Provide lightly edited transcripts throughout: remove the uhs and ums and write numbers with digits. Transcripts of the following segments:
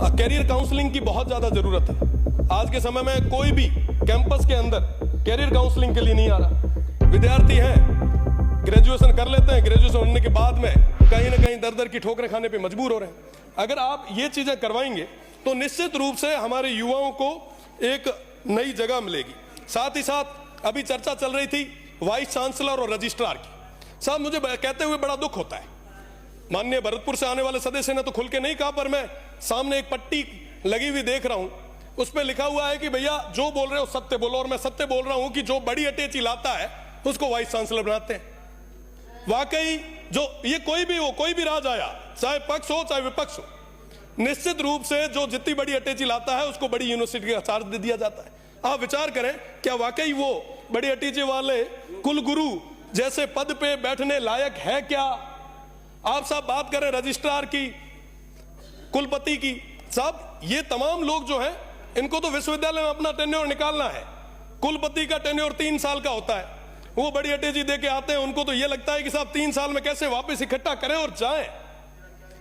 Career counselling की बहुत ज्यादा जरूरत है। आज के समय में कोई भी कैंपस के अंदर कैरियर काउंसलिंग के लिए नहीं आ रहा। विद्यार्थी हैं, ग्रेजुएशन कर लेते हैं, ग्रेजुएशन होने के बाद में कहीं ना कहीं दर दर की ठोकरें खाने पे मजबूर हो रहे हैं। अगर आप ये चीजें करवाएंगे तो निश्चित रूप से हमारे युवाओं को एक नई जगह मिलेगी। साथ ही साथ अभी चर्चा चल रही थी वाइस चांसलर और रजिस्ट्रार की। साहब, मुझे कहते हुए बड़ा दुख होता है। माननीय भरतपुर से आने वाले सदस्य ने तो खुल के नहीं कहा, पर मैं सामने एक पट्टी लगी हुई देख रहा हूं, उस पर लिखा हुआ है कि भैया जो बोल रहे हो सत्य बोलो। और मैं सत्य बोल रहा हूं कि जो बड़ी अटैची लाता है उसको वाइस चांसलर बनाते हैं। वाकई जो ये कोई भी हो, कोई भी राज आया, चाहे पक्ष हो चाहे विपक्ष हो, निश्चित रूप से जो जितनी बड़ी अटैची लाता है उसको बड़ी यूनिवर्सिटी का चार्ज दे दिया जाता है। आप विचार करें, क्या वाकई वो बड़ी अटैची वाले कुलगुरु जैसे पद पे बैठने लायक है क्या? आप साहब बात करें रजिस्ट्रार की, कुलपति की, साहब ये तमाम लोग जो हैं इनको तो विश्वविद्यालय में अपना टेन्योर निकालना है। कुलपति का टेन्योर 3 साल का होता है, वो बड़ी अटैची दे के आते हैं, उनको तो ये लगता है कि साहब 3 साल में कैसे वापस इकट्ठा करें और जाएं।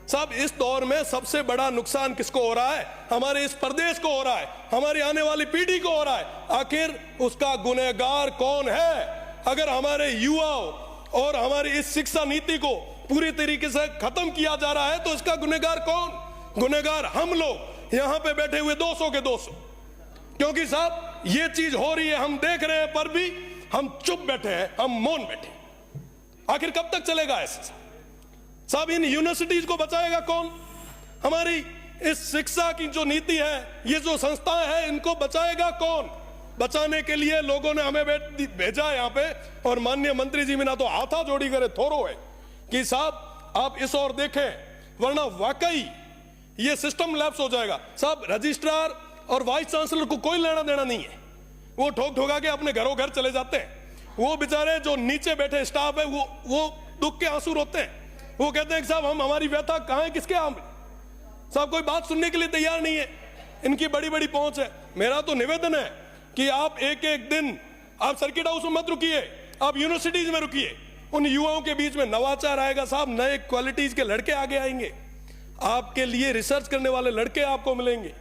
साहब इस दौर में सबसे बड़ा नुकसान किसको हो रहा है? हमारे इस प्रदेश को हो रहा है, हमारी आने वाली पीढ़ी को हो रहा है। आखिर उसका गुनहगार कौन है? अगर हमारे युवाओं और हमारी इस शिक्षा नीति को पूरी तरीके से खत्म किया जा रहा है तो इसका गुनहगार कौन? गुनहगार हम लोग यहां पे बैठे हुए 200 के 200। क्योंकि साहब ये चीज हो रही है, हम देख रहे हैं, पर भी हम चुप बैठे हैं, हम मौन बैठे। आखिर कब तक चलेगा ऐसा? साहब इन यूनिवर्सिटीज को बचाएगा कौन? हमारी इस शिक्षा की जो नीति है, ये जो संस्थाएं हैं, इनको बचाएगा कौन? बचाने के लिए लोगों ने हमें भेजा यहाँ पे, और माननीय मंत्री जी बिना तो हाथा जोड़ी करे थोरो है कि साहब आप इस ओर देखें, वरना वाकई ये सिस्टम लैप्स हो जाएगा। साहब रजिस्ट्रार और वाइस चांसलर को कोई लेना देना नहीं है, वो ठोक ठोका के अपने घरों घर चले जाते हैं। वो बेचारे जो नीचे बैठे स्टाफ है वो दुख के आंसू रोते हैं। वो कहते हैं कि साहब हम हमारी व्यथा कहां है, किसके आम? साहब कोई बात सुनने के लिए तैयार नहीं है। इनकी बड़ी बड़ी पहुंच है। मेरा तो निवेदन है कि आप एक एक दिन आप सर्किट हाउस में मत रुकिए, आप यूनिवर्सिटीज में रुकिए। उन युवाओं के बीच में नवाचार आएगा साहब, नए क्वालिटीज के लड़के आगे आएंगे, आपके लिए रिसर्च करने वाले लड़के आपको मिलेंगे।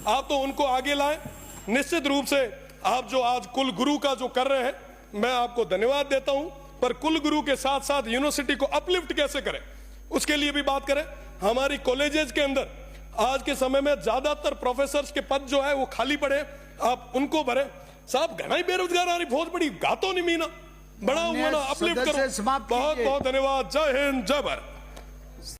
आप तो उनको आगे लाएं। निश्चित रूप से आप जो आज कुल गुरु का जो कर रहे हैं, मैं आपको धन्यवाद देता हूं, पर कुल गुरु के साथ साथ यूनिवर्सिटी को अपलिफ्ट कैसे करें उसके लिए भी बात करें। हमारी कॉलेजेस के अंदर आज के समय में ज्यादातर प्रोफेसर्स के पद जो है वो खाली पड़े, आप उनको भरें। साहब घना ही बेरोजगार बहुत बड़ी गातों नहीं मीना, बड़ा हुआ ना, अपलिफ्ट करो। बहुत बहुत धन्यवाद। जय हिंद, जय भारत।